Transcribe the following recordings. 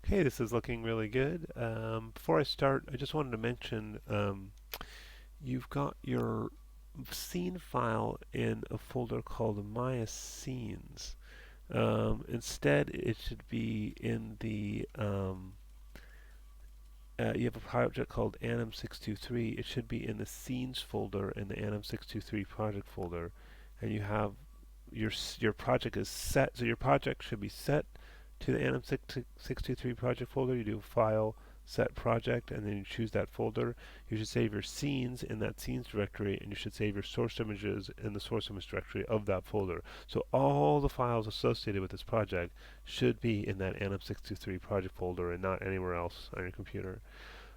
Okay, this is looking really good. Before I start, I just wanted to mention you've got your scene file in a folder called My Scenes. Instead, it should be in the you have a project called Anim623. It should be in the Scenes folder in the Anim623 project folder, and you have your project is set. So your project should be set to the Anim623 project folder. You do File, Set Project, and then you choose that folder. You should save your scenes in that scenes directory, and you should save your source images in the source image directory of that folder. So all the files associated with this project should be in that Anim623 project folder and not anywhere else on your computer.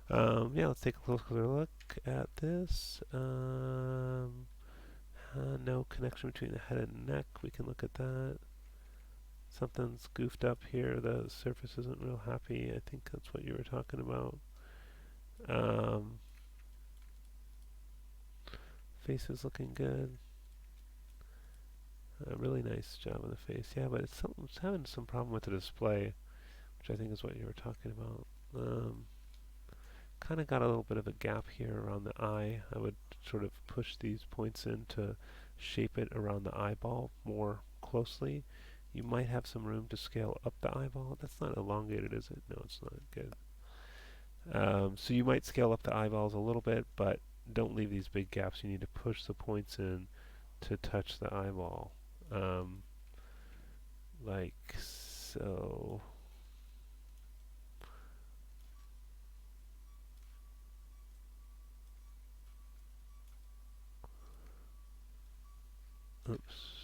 Yeah, let's take a closer look at this. No connection between the head and neck. We can look at that. Something's goofed up here. The surface isn't real happy. I think that's what you were talking about. Um, Face is looking good. A really nice job on the face. Yeah, but it's having some problem with the display, which I think is what you were talking about. Kind of got a little bit of a gap here around the eye. I would sort of push these points in to shape it around the eyeball more closely. You might have some room to scale up the eyeball. That's not elongated, is it? No, it's not. Good. So you might scale up the eyeballs a little bit, but don't leave these big gaps. You need to push the points in to touch the eyeball. Um, like so. Oops.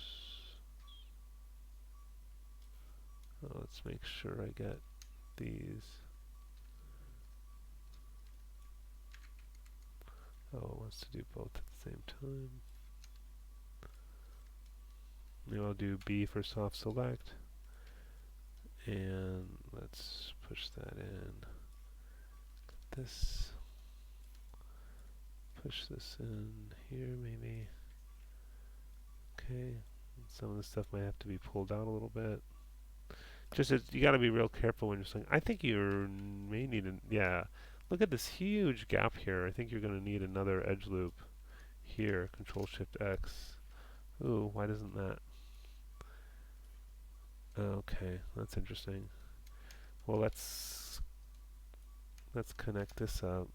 Oh, let's make sure I get these. Oh, it wants to do both at the same time. Maybe I'll do B for soft select. And let's push that in. This. Push this in here maybe. Okay. Some of the stuff might have to be pulled out a little bit. Just you got to be real careful when you're saying. I think you may need an yeah. Look at this huge gap here. I think you're going to need another edge loop here. Control Shift X. Ooh, why doesn't that? Okay, that's interesting. Well, let's connect this up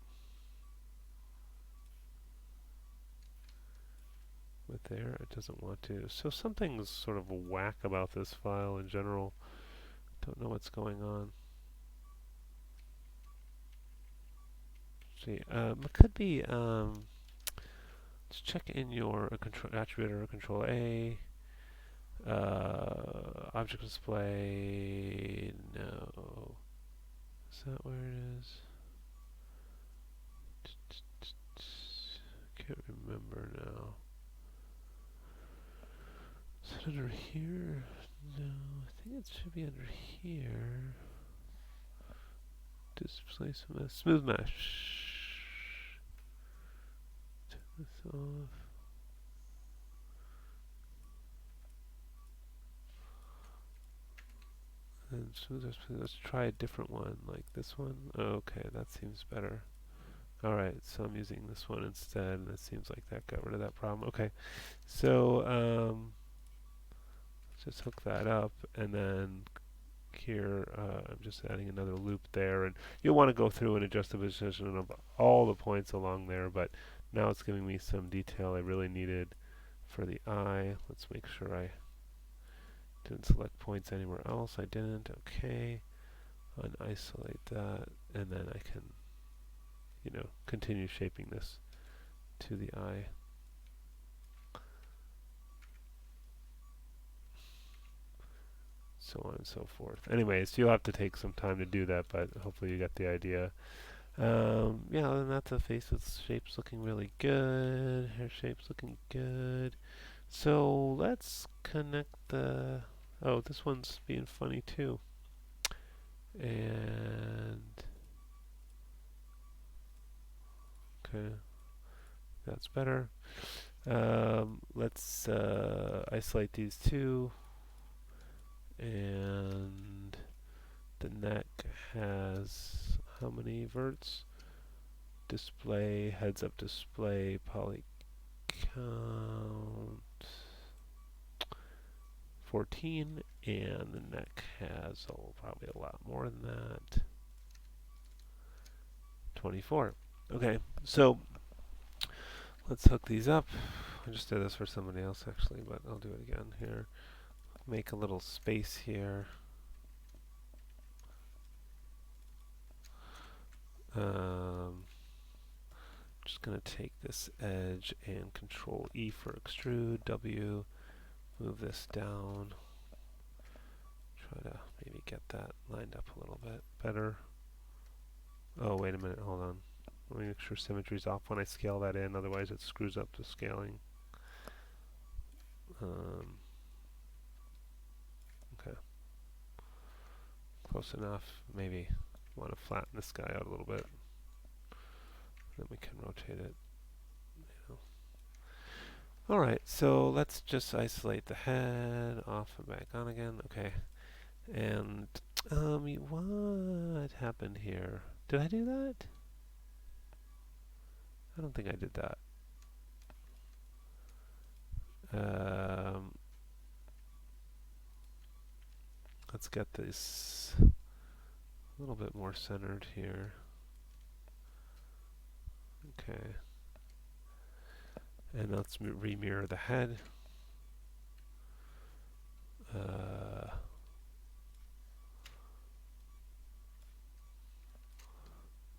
with there. It doesn't want to. So something's sort of whack about this file in general. Don't know what's going on. See, it could be. Let's check in your control attribute or Control A. Object display. No. Is that where it is? Can't remember now. Is it under here? No, I think it should be under here. Display smooth mesh. Turn this off. And smooth mesh. Let's try a different one, like this one. Okay, that seems better. Alright, so I'm using this one instead, and it seems like that got rid of that problem. Okay, so let's just hook that up, and then here I'm just adding another loop there, and you'll want to go through and adjust the position of all the points along there, but now it's giving me some detail I really needed for the eye. Let's make sure I didn't select points anywhere else. I didn't. Okay, unisolate that, and then I can continue shaping this to the eye. So on and so forth. Anyways, you'll have to take some time to do that, but hopefully you got the idea. Yeah, other than that, the face with shapes looking really good. Hair shapes looking good. So let's connect the... Oh, this one's being funny too. And... Okay, that's better. Let's isolate these two. And the neck has how many verts? Display, heads up display, poly count 14, and the neck has probably a lot more than that. 24. Okay, so let's hook these up. I just did this for somebody else actually, but I'll do it again here. Make a little space here. Just going to take this edge and Control E for extrude, W, move this down. Try to maybe get that lined up a little bit better. Oh, wait a minute, hold on. Let me make sure symmetry's off when I scale that in, otherwise it screws up the scaling. Okay. Close enough. Maybe want to flatten this guy out a little bit. Then we can rotate it. Alright, so let's just isolate the head, off and back on again. Okay. And, what happened here? Did I do that? I don't think I did that. Let's get this a little bit more centered here. Okay. And let's re-mirror the head.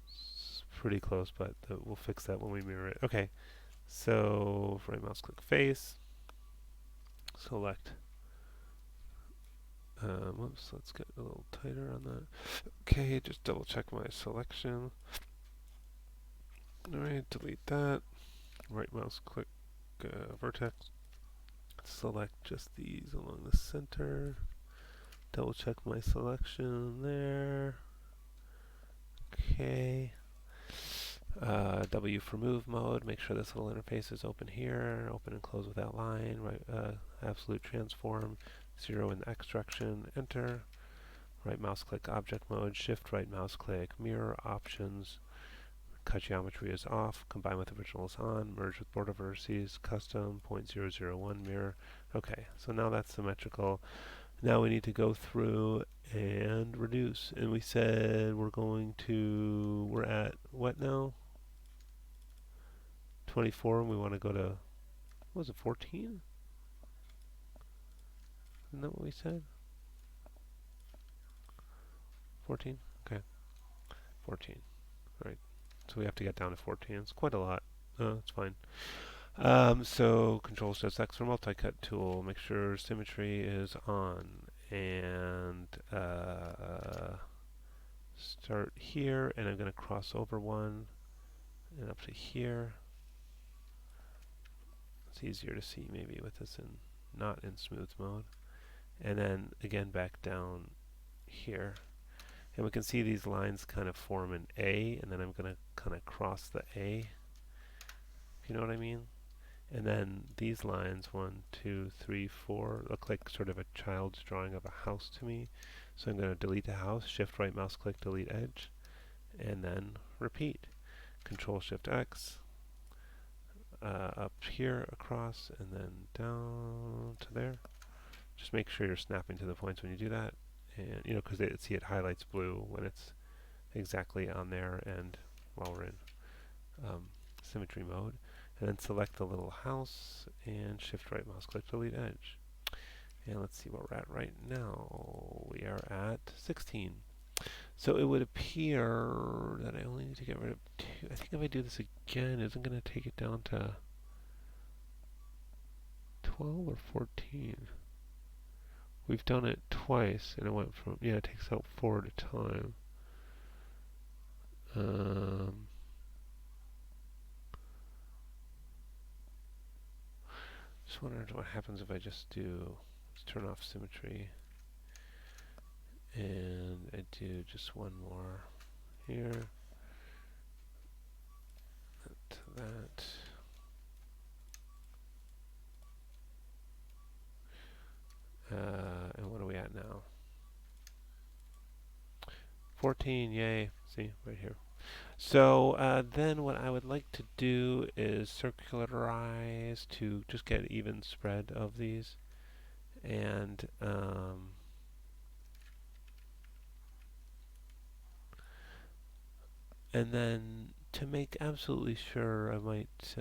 It's pretty close, but we'll fix that when we mirror it. Okay. So, right mouse click face. Select. Whoops, let's get a little tighter on that. Okay, just double check my selection. Alright, delete that. Right mouse click vertex. Select just these along the center. Double check my selection there. Okay. W for move mode. Make sure this little interface is open here. Open and close without line. Right, absolute transform. 0 in the X direction. Enter. Right mouse click object mode. Shift right mouse click. Mirror options. Cut geometry is off. Combine with original is on. Merge with border vertices. Custom 0.001 mirror. Okay, so now that's symmetrical. Now we need to go through and reduce. And we said we're at what now? 24, and we want to go to, what was it, 14? Isn't that what we said? 14? Okay. 14. Right. So we have to get down to 14. It's quite a lot. It's fine. So Control Shift X for multi-cut tool. Make sure symmetry is on. And start here, and I'm going to cross over one and up to here. It's easier to see maybe with this not in smooth mode. And then again back down here. And we can see these lines kind of form an A, and then I'm going to kind of cross the A, if you know what I mean. And then these lines, 1, 2, 3, 4, look like sort of a child's drawing of a house to me. So I'm going to delete the house, shift right mouse click, delete edge, and then repeat. Control Shift X, up here across, and then down to there. Just make sure you're snapping to the points when you do that. And, you know, because see it highlights blue when it's exactly on there, and while we're in symmetry mode. And then select the little house and shift right mouse click delete edge. And let's see what we're at right now. We are at 16. So it would appear that I only need to get rid of 2. I think if I do this again, isn't going to take it down to 12 or 14. We've done it twice, and it went from, yeah, it takes out 4 at a time. Just wondering what happens if I just let's turn off symmetry, and I do just one more here, to that. And what are we at now? 14, yay. See, right here. So then what I would like to do is circularize to just get even spread of these. And then to make absolutely sure, I might,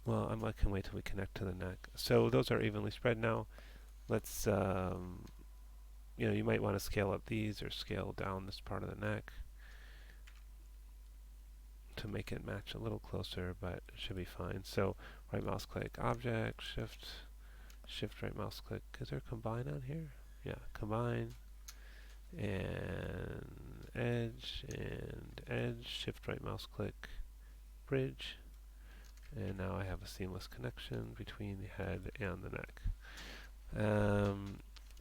well, I can wait till we connect to the neck. So those are evenly spread now. Let's, you might want to scale up these or scale down this part of the neck to make it match a little closer, but it should be fine. So right mouse click, object, shift right mouse click. Is there combine on here? Yeah, combine, and edge, shift right mouse click, bridge, and now I have a seamless connection between the head and the neck.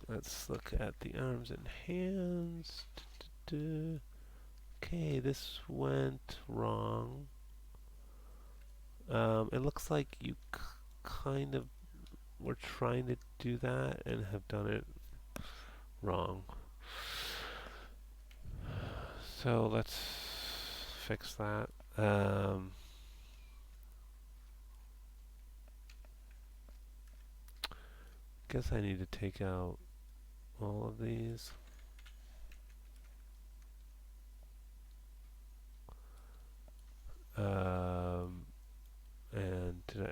Let's look at the arms and hands. Okay, this went wrong. It looks like you kind of were trying to do that and have done it wrong. So let's fix that. Guess I need to take out all of these. And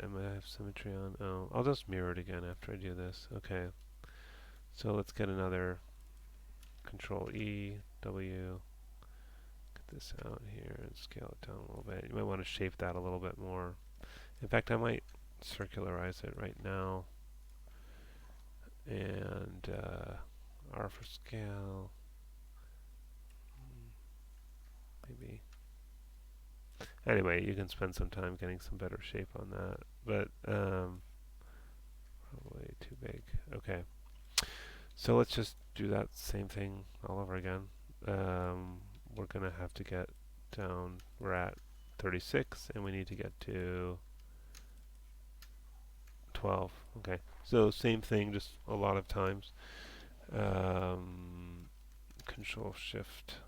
am I have symmetry on? Oh, I'll just mirror it again after I do this. Okay. So let's get another Control E, W. Get this out here and scale it down a little bit. You might want to shape that a little bit more. In fact, I might circularize it right now. And R for scale. Maybe. Anyway, you can spend some time getting some better shape on that. But probably too big. Okay. So let's just do that same thing all over again. We're going to have to get down. We're at 36, and we need to get to 12. Okay. So same thing, just a lot of times. Control Shift.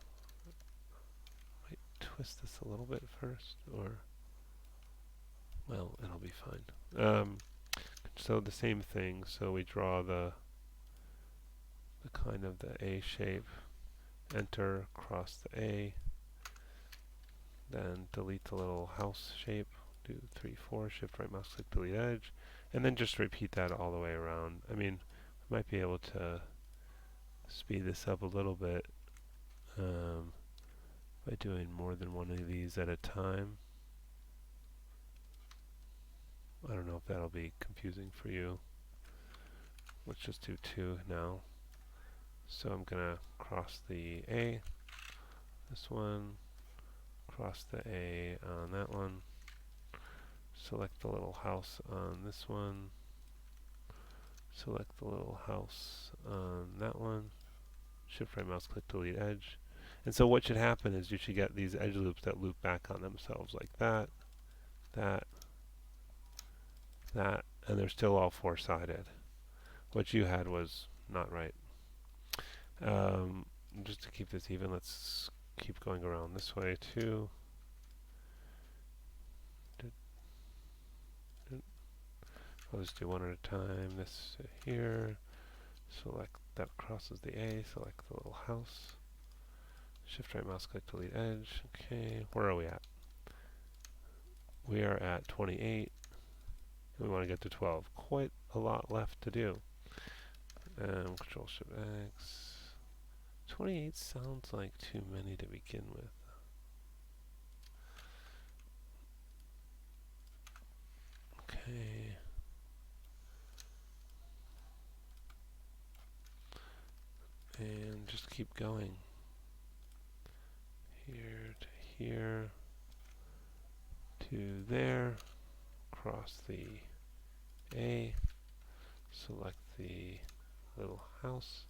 Wait, twist this a little bit first, or well, it'll be fine. So the same thing. So we draw the kind of the A shape. Enter, cross the A. Then delete the little house shape. Do 3, 4. Shift right mouse click, delete edge, and then just repeat that all the way around. I mean, I might be able to speed this up a little bit by doing more than one of these at a time. I don't know if that'll be confusing for you. Let's just do 2 now. So I'm going to cross the A, this one, cross the A on that one, select the little house on this one, select the little house on that one, shift right mouse click, delete edge. And so what should happen is you should get these edge loops that loop back on themselves like that, that, that, and they're still all four-sided. What you had was not right. Just to keep this even, let's keep going around this way too. I'll just do one at a time. This here. Select that crosses the A. Select the little house. Shift right mouse click, delete edge. Okay, where are we at? We are at 28. We want to get to 12. Quite a lot left to do. Control Shift X. 28 sounds like too many to begin with. Okay. And just keep going. Here to here to there. Cross the A. Select the little house.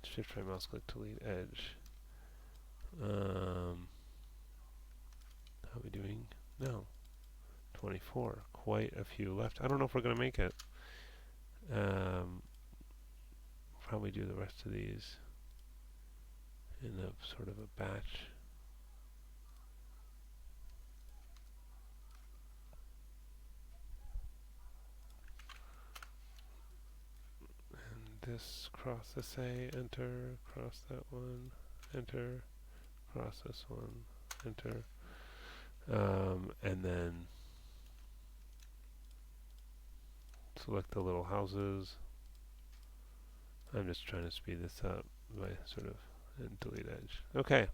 Shift right mouse click, delete edge. How are we doing? No. 24. Quite a few left. I don't know if we're going to make it. probably do the rest of these in a sort of a batch. And this cross this A, enter, cross that one, enter, cross this one, enter. And then select the little houses. I'm just trying to speed this up by sort of and delete edge. Okay,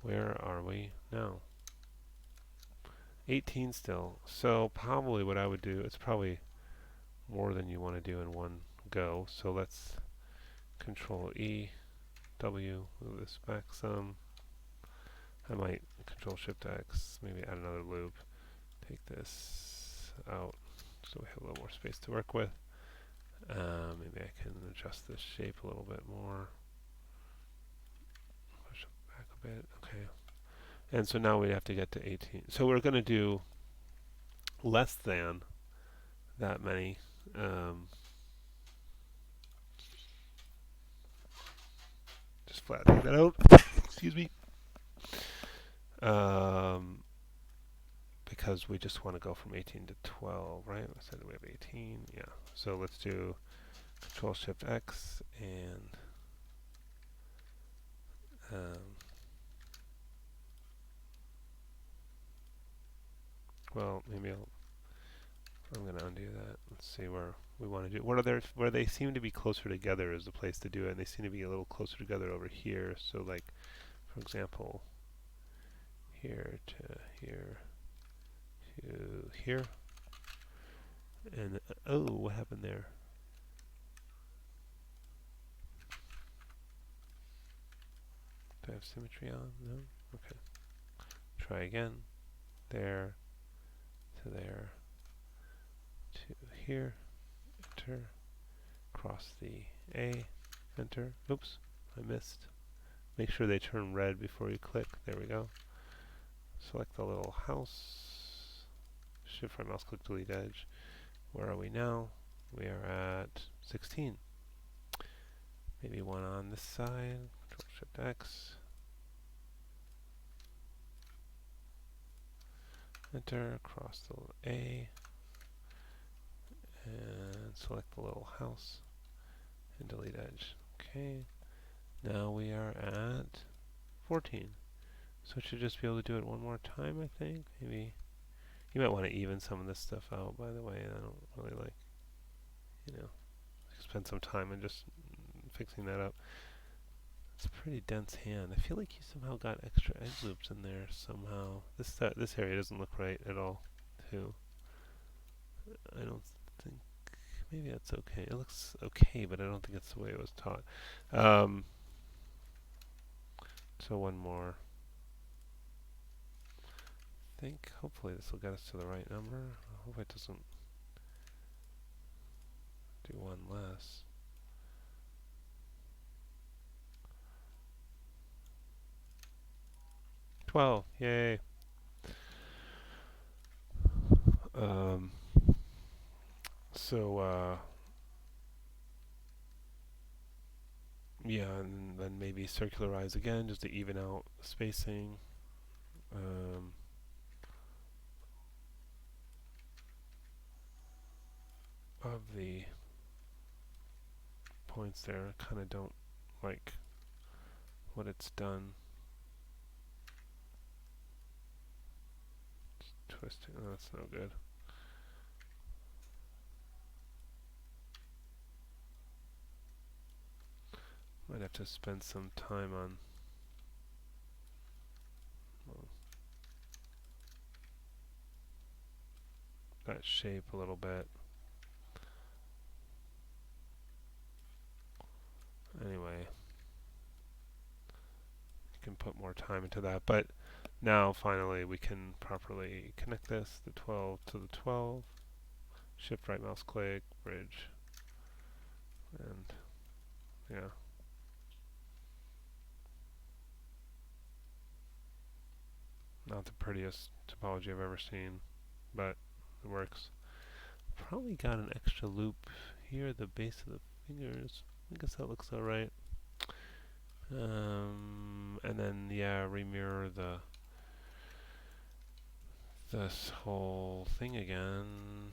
where are we now? 18 still. So probably what I would do, it's probably more than you want to do in one go. So let's Control E, W, move this back some. I might Control Shift X, maybe add another loop. Take this out so we have a little more space to work with. Maybe I can adjust this shape a little bit more. Push it back a bit. Okay. And so now we have to get to 18. So we're going to do less than that many. Just flatten that out. Excuse me. Because we just want to go from 18 to 12, right? I said we have 18. Yeah. So let's do Control Shift X and well, maybe I'm going to undo that. Let's see where we want to do. Where they seem to be closer together is the place to do it, and they seem to be a little closer together over here. So, like, for example, here to here to here. And oh, what happened there? Do I have symmetry on? No? Okay. Try again. There to there to here. Enter. Cross the A. Enter. Oops, I missed. Make sure they turn red before you click. There we go. Select the little house. Shift right mouse click delete edge. Where are we now? We are at 16. Maybe one on this side. Control Shift X. Enter, cross the A, and select the little house, and delete edge. Okay, now we are at 14. So it should just be able to do it one more time, I think. Maybe you might want to even some of this stuff out, by the way. I don't really like, spend some time in just fixing that up. It's a pretty dense hand. I feel like you somehow got extra edge loops in there somehow. This area doesn't look right at all, too. I don't think. Maybe that's okay. It looks okay, but I don't think it's the way it was taught. So one more. I think hopefully this will get us to the right number. I hope it doesn't do one less. 12. Yay. So yeah, and then maybe circularize again just to even out the spacing. Of the points there, I kind of don't like what it's done. It's twisting. Oh, that's no good. Might have to spend some time on that shape a little bit. Anyway, you can put more time into that, but now finally we can properly connect this, the 12 to the 12. Shift right mouse click, bridge, and yeah. Not the prettiest topology I've ever seen, but it works. Probably got an extra loop here at the base of the fingers. I guess that looks alright. And then yeah, remirror this whole thing again.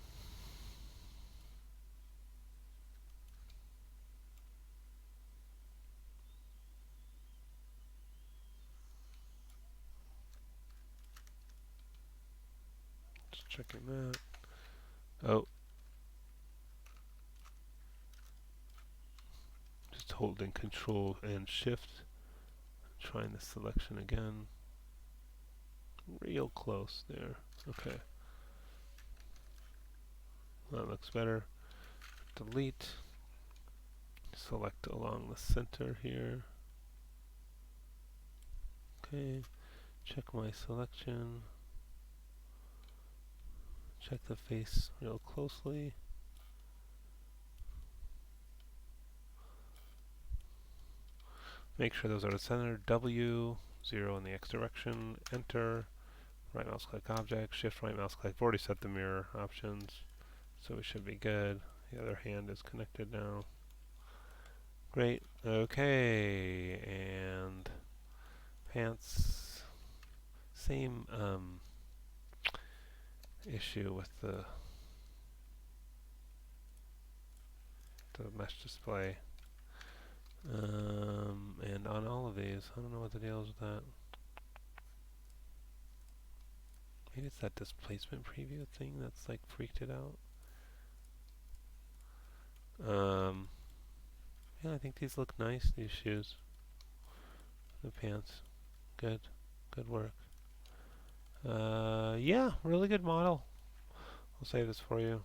Just checking that. Oh, just holding Control and Shift. Trying the selection again. Real close there. Okay, that looks better. Delete. Select along the center here. Okay, check my selection. Check the face real closely. Make sure those are the center. W, 0 in the X direction. Enter. Right mouse click object. Shift right mouse click. I've already set the mirror options, so we should be good. The other hand is connected now. Great. Okay, and pants. Same issue with the mesh display. And on all of these, I don't know what the deal is with that. Maybe it's that displacement preview thing that's like freaked it out. Yeah, I think these look nice, these shoes. The pants. Good. Good work. Yeah, really good model. I'll save this for you.